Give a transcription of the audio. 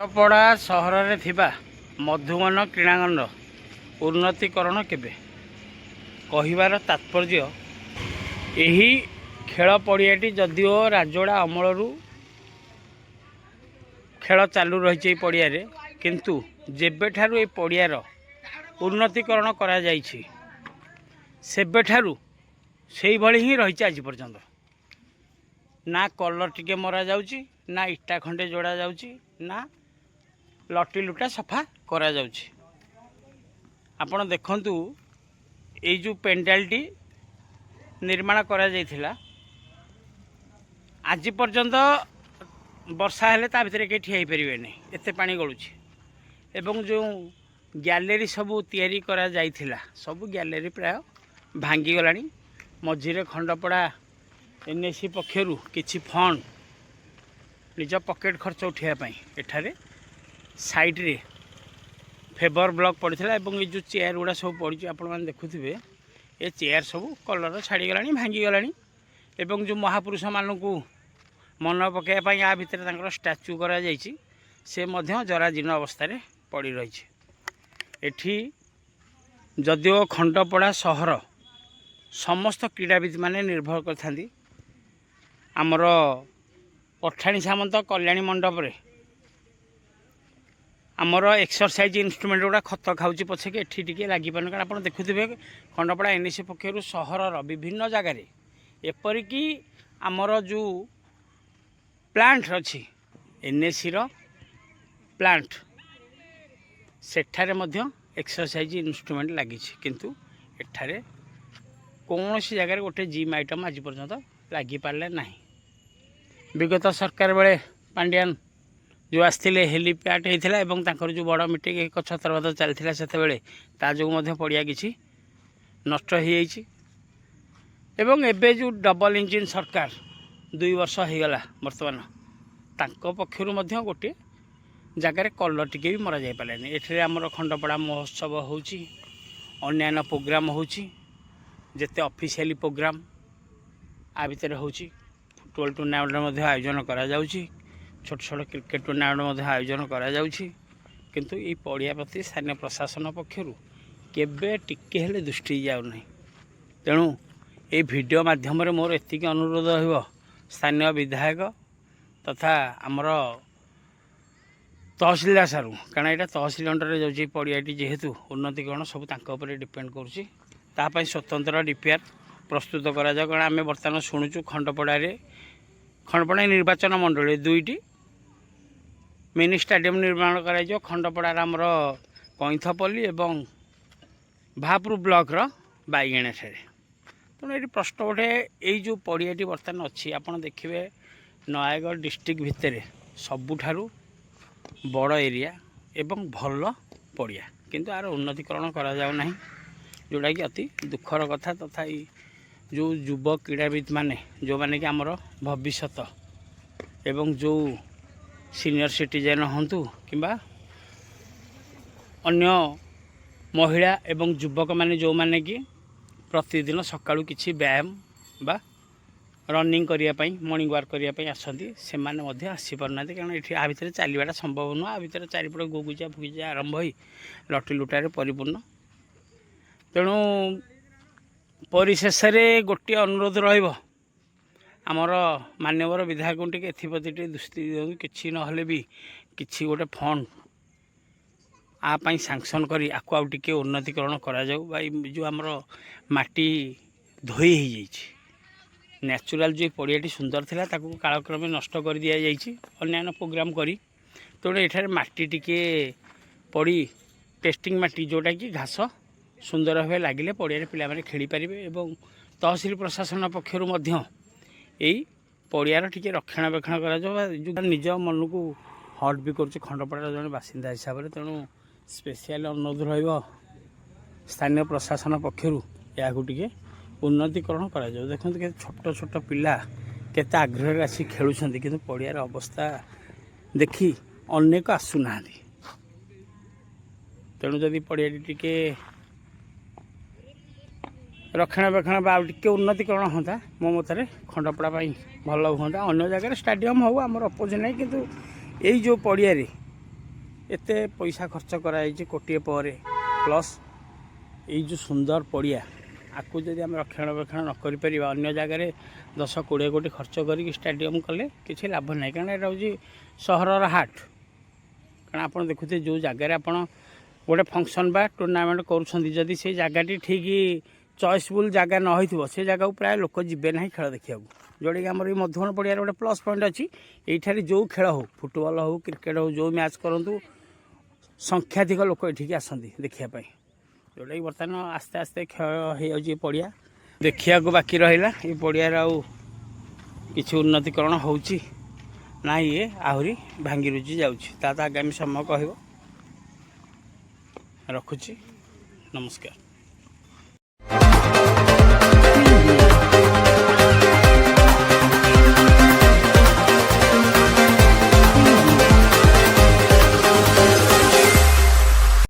ପଡ଼ା ସହରରେ ଥିବା ମଧୁବନ କ୍ରୀଡ଼ାଙ୍ଗନର ଉନ୍ନତିକରଣ କେବେ? କହିବାର ତାତ୍ପର୍ଯ୍ୟ, ଏହି ଖେଳ ପଡ଼ିଆଟି ଯଦିଓ ରାଜୋଡ଼ା ଅମଳରୁ ଖେଳ ଚାଲୁ ରହିଛି ଏହି ପଡ଼ିଆରେ, କିନ୍ତୁ ଯେବେଠାରୁ ଏହି ପଡ଼ିଆର ଉନ୍ନତିକରଣ କରାଯାଇଛି ସେବେଠାରୁ ସେଇଭଳି ହିଁ ରହିଛି ଆଜି ପର୍ଯ୍ୟନ୍ତ। ନା କଲର ଟିକେ ମରାଯାଉଛି, ନା ଇଟା ଖଣ୍ଡେ ଯୋଡ଼ା ଯାଉଛି, ନା ଲଟି ଲୁଟା ସଫା କରାଯାଉଛି। ଆପଣ ଦେଖନ୍ତୁ, ଏଇ ଯେଉଁ ପେଣ୍ଡାଲଟି ନିର୍ମାଣ କରାଯାଇଥିଲା ଆଜି ପର୍ଯ୍ୟନ୍ତ ବର୍ଷା ହେଲେ ତା ଭିତରେ କେହି ଠିଆ ହେଇପାରିବେନି, ଏତେ ପାଣି ଗଳୁଛି। ଏବଂ ଯେଉଁ ଗ୍ୟାଲେରୀ ସବୁ ତିଆରି କରାଯାଇଥିଲା ସବୁ ଗ୍ୟାଲେରୀ ପ୍ରାୟ ଭାଙ୍ଗିଗଲାଣି। ମଝିରେ ଖଣ୍ଡପଡ଼ା NSC ପକ୍ଷରୁ କିଛି ଫଣ୍ଡ ନିଜ ପକେଟ୍ ଖର୍ଚ୍ଚ ଉଠାଇବା ପାଇଁ ଏଠାରେ ସାଇଡ଼ରେ ଫେବର ବ୍ଲକ୍ ପଡ଼ିଥିଲା ଏବଂ ଏ ଯେଉଁ ଚେୟାର ଗୁଡ଼ା ସବୁ ପଡ଼ିଛି ଆପଣମାନେ ଦେଖୁଥିବେ, ଏ ଚେୟାର ସବୁ କଲର ଛାଡ଼ିଗଲାଣି, ଭାଙ୍ଗିଗଲାଣି। ଏବଂ ଯେଉଁ ମହାପୁରୁଷମାନଙ୍କୁ ମନେ ପକାଇବା ପାଇଁ ଆ ଭିତରେ ତାଙ୍କର ଷ୍ଟାଚ୍ୟୁ କରାଯାଇଛି, ସେ ମଧ୍ୟ ଜରାଜୀର୍ଣ୍ଣ ଅବସ୍ଥାରେ ପଡ଼ି ରହିଛି। ଏଠି ଯଦିଓ ଖଣ୍ଡପଡ଼ା ସହର ସମସ୍ତ କ୍ରୀଡ଼ାବିତ ମାନେ ନିର୍ଭର କରିଥାନ୍ତି ଆମର ପଠାଣି ସାମନ୍ତ କଲ୍ୟାଣୀ ମଣ୍ଡପରେ ଆମର ଏକ୍ସରସାଇଜ ଇନଷ୍ଟ୍ରୁମେଣ୍ଟ ଗୁଡ଼ା ଖତ ଖାଉଛି ପଛକେ ଏଠି ଟିକେ ଲାଗିପାରୁନି। କାରଣ ଆପଣ ଦେଖୁଥିବେ ଖଣ୍ଡପଡ଼ା NSC ପକ୍ଷରୁ ସହରର ବିଭିନ୍ନ ଜାଗାରେ, ଏପରିକି ଆମର ଯେଉଁ ପ୍ଲାଣ୍ଟ ଅଛି NSCର ପ୍ଲାଣ୍ଟ, ସେଠାରେ ମଧ୍ୟ ଏକ୍ସରସାଇଜ ଇନଷ୍ଟ୍ରୁମେଣ୍ଟ ଲାଗିଛି, କିନ୍ତୁ ଏଠାରେ କୌଣସି ଜାଗାରେ ଗୋଟେ ଜିମ୍ ଆଇଟମ୍ ଆଜି ପର୍ଯ୍ୟନ୍ତ ଲାଗିପାରିଲେ ନାହିଁ। ବିଗତ ସରକାର ବେଳେ ପାଣ୍ଡିଆନ ଯେଉଁ ଆସିଥିଲେ, ହେଲିପ୍ୟାଡ୍ ହେଇଥିଲା ଏବଂ ତାଙ୍କର ଯେଉଁ ବଡ଼ ମିଟିଂ ଏକ ଛତ୍ରବାଦ ଚାଲିଥିଲା ସେତେବେଳେ, ତା ଯୋଗୁଁ ମଧ୍ୟ ପଡ଼ିଆ କିଛି ନଷ୍ଟ ହୋଇଯାଇଛି। ଏବଂ ଏବେ ଯେଉଁ ଡବଲ ଇଞ୍ଜିନ୍ ସରକାର 2 ବର୍ଷ ହେଇଗଲା ବର୍ତ୍ତମାନ, ତାଙ୍କ ପକ୍ଷରୁ ମଧ୍ୟ ଗୋଟିଏ ଜାଗାରେ କଲର ଟିକେ ବି ମରାଯାଇ ପାରିଲାନି। ଏଠାରେ ଆମର ଖଣ୍ଡପଡ଼ା ମହୋତ୍ସବ ହେଉଛି, ଅନ୍ୟାନ୍ୟ ପ୍ରୋଗ୍ରାମ ହେଉଛି, ଯେତେ ଅଫିସିଆଲି ପ୍ରୋଗ୍ରାମ ଆ ଭିତରେ ହେଉଛି। ଫୁଟବଲ ଟୁର୍ଣ୍ଣାମେଣ୍ଟ ମଧ୍ୟ ଆୟୋଜନ କରାଯାଉଛି, ଛୋଟ ଛୋଟ କ୍ରିକେଟ ଟୁର୍ଣ୍ଣାମେଣ୍ଟ ମଧ୍ୟ ଆୟୋଜନ କରାଯାଉଛି। କିନ୍ତୁ ଏହି ପଡ଼ିଆ ପ୍ରତି ସ୍ଥାନୀୟ ପ୍ରଶାସନ ପକ୍ଷରୁ କେବେ ଟିକେ ହେଲେ ଦୃଷ୍ଟି ଯାଉନାହିଁ। ତେଣୁ ଏହି ଭିଡ଼ିଓ ମାଧ୍ୟମରେ ମୋର ଏତିକି ଅନୁରୋଧ ରହିବ, ସ୍ଥାନୀୟ ବିଧାୟକ ତଥା ଆମର ତହସିଲଦାର ସାରୁ, କାରଣ ଏଇଟା ତହସିଲ ଅଣ୍ଡରରେ ଯାଉଛି ପଡ଼ିଆଟି, ଯେହେତୁ ଉନ୍ନତିକରଣ ସବୁ ତାଙ୍କ ଉପରେ ଡିପେଣ୍ଡ କରୁଛି। ତା ପାଇଁ ସ୍ୱତନ୍ତ୍ର DPR ପ୍ରସ୍ତୁତ କରାଯାଉ। କାରଣ ଆମେ ବର୍ତ୍ତମାନ ଶୁଣୁଛୁ ଖଣ୍ଡପଡ଼ା ନିର୍ବାଚନ ମଣ୍ଡଳୀ 2ଟି ମିନି ଷ୍ଟାଡ଼ିୟମ୍ ନିର୍ମାଣ କରାଯିବ। ଖଣ୍ଡପଡ଼ାର ଆମର କଇଁଥପଲ୍ଲୀ ଏବଂ ଭାପୁର ବ୍ଲକର ବାଇଗିଣାଠାରେ। ତେଣୁ ଏଠି ପ୍ରଶ୍ନ ଉଠେ, ଏଇ ଯେଉଁ ପଡ଼ିଆଟି ବର୍ତ୍ତମାନ ଅଛି, ଆପଣ ଦେଖିବେ ନୟାଗଡ଼ ଡିଷ୍ଟ୍ରିକ୍ଟ ଭିତରେ ସବୁଠାରୁ ବଡ଼ ଏରିଆ ଏବଂ ଭଲ ପଡ଼ିଆ, କିନ୍ତୁ ଆର ଉନ୍ନତିକରଣ କରାଯାଉ ନାହିଁ, ଯେଉଁଟାକି ଅତି ଦୁଃଖର କଥା। ତଥା ଯେଉଁ ଯୁବ କ୍ରୀଡ଼ାବିତ ମାନେ, ଯେଉଁମାନେ କି ଆମର ଭବିଷ୍ୟତ, ଏବଂ ଯେଉଁ ସିନିୟର ସିଟିଜେନ୍ ହୁଅନ୍ତୁ କିମ୍ବା ଅନ୍ୟ ମହିଳା ଏବଂ ଯୁବକମାନେ, ଯେଉଁମାନେ କି ପ୍ରତିଦିନ ସକାଳୁ କିଛି ବ୍ୟାୟାମ ବା ରନିଂ କରିବା ପାଇଁ, ମର୍ଣ୍ଣିଂ ୱାକ୍ କରିବା ପାଇଁ ଆସନ୍ତି, ସେମାନେ ମଧ୍ୟ ଆସିପାରୁନାହାନ୍ତି। କାରଣ ଏଠି ଆ ଭିତରେ ଚାଲିବାଟା ସମ୍ଭବ ନୁହଁ। ଆ ଭିତରେ ଚାରିପଟେ ଗୁଗୁଚା ଫୁଗୁଚା ଆରମ୍ଭ ହୋଇ ଲଟି ଲୁଟାରେ ପରିପୂର୍ଣ୍ଣ। ତେଣୁ ପରିଶେଷରେ ଗୋଟିଏ ଅନୁରୋଧ ରହିବ, ଆମର ମାନ୍ୟବର ବିଧାୟକଙ୍କୁ ଟିକେ ଏଥିପ୍ରତି ଟିକେ ଦୃଷ୍ଟି ଦିଅନ୍ତୁ। କିଛି ନହେଲେ ବି କିଛି ଗୋଟେ ଫଣ୍ଡ ଆ ପାଇଁ ସାଙ୍କସନ୍ କରି ଆକୁ ଆଉ ଟିକେ ଉନ୍ନତିକରଣ କରାଯାଉ। ବା ଯେଉଁ ଆମର ମାଟି ଧୋଇ ହେଇଯାଇଛି, ନ୍ୟାଚୁରାଲ୍ ଯେଉଁ ପଡ଼ିଆଟି ସୁନ୍ଦର ଥିଲା, ତାକୁ କାଳକ୍ରମେ ନଷ୍ଟ କରି ଦିଆଯାଇଛି ଅନ୍ୟାନ୍ୟ ପ୍ରୋଗ୍ରାମ କରି। ତେଣୁ ଏଠାରେ ମାଟି ଟିକେ ପଡ଼ି, ଟେଷ୍ଟିଂ ମାଟି, ଯେଉଁଟାକି ଘାସ ସୁନ୍ଦର ଭାବେ ଲାଗିଲେ ପଡ଼ିଆରେ ପିଲାମାନେ ଖେଳିପାରିବେ। ଏବଂ ତହସିଲ ପ୍ରଶାସନ ପକ୍ଷରୁ ମଧ୍ୟ ଏଇ ପଡ଼ିଆର ଟିକେ ରକ୍ଷଣାବେକ୍ଷଣ କରାଯାଉ। ଯେଉଁ ନିଜ ମନକୁ ହଟ୍ ବି କରୁଛି ଖଣ୍ଡପଡ଼ାର ଜଣେ ବାସିନ୍ଦା ହିସାବରେ। ତେଣୁ ସ୍ପେଶିଆଲ ଅନୁରୋଧ ରହିବ, ସ୍ଥାନୀୟ ପ୍ରଶାସନ ପକ୍ଷରୁ ଏହାକୁ ଟିକେ ଉନ୍ନତିକରଣ କରାଯାଉ। ଦେଖନ୍ତୁ କେତେ ଛୋଟ ଛୋଟ ପିଲା କେତେ ଆଗ୍ରହରେ ଆସି ଖେଳୁଛନ୍ତି, କିନ୍ତୁ ପଡ଼ିଆର ଅବସ୍ଥା ଦେଖି ଅନେକ ଆସୁନାହାନ୍ତି। ତେଣୁ ଯଦି ପଡ଼ିଆଟି ଟିକେ ରକ୍ଷଣାବେକ୍ଷଣ ବା ଆଉ ଟିକେ ଉନ୍ନତିକରଣ ହୁଅନ୍ତା, ମୋ ମତରେ ଖଣ୍ଡପଡ଼ା ପାଇଁ ଭଲ ହୁଅନ୍ତା। ଅନ୍ୟ ଜାଗାରେ ଷ୍ଟାଡ଼ିୟମ୍ ହେଉ, ଆମର ଅପୋଜ ନାହିଁ, କିନ୍ତୁ ଏଇ ଯେଉଁ ପଡ଼ିଆରେ एते पैसा खर्च कराई कोटिए पर प्लस ये जो सुंदर पड़िया आपको जब आम रक्षणाबेक्षण न करें अन्य जगह 10-20 कोटी खर्च कर स्टेडियम कले किसी लाभ ना कारण यहाँ हूँ सहर हाट कारण आप देखुते जो जगार आप गोटे फंक्शन बा टूर्नामेंट करुँच से जगह ठीक चॉइसफुल जगह न हो से जगह प्राय लोक जीवे ना खेल देखा जोटा कि आम मधुबन पड़ियार गोटे प्लस पॉइंट अच्छी ये जो खेल हो फुटबॉल हो क्रिकेट हो जो मैच करूँ संख्याधिक लोक ये आसती देखापी जोटा कि बर्तमान आस्ते आस्ते क्षय हो पड़िया देखा बाकी रहा ये पड़ियार किसी उन्नतिकरण होची ना ये आहरी भांगी रुझी जाऊँगी आगामी समय कह रखुची नमस्कार।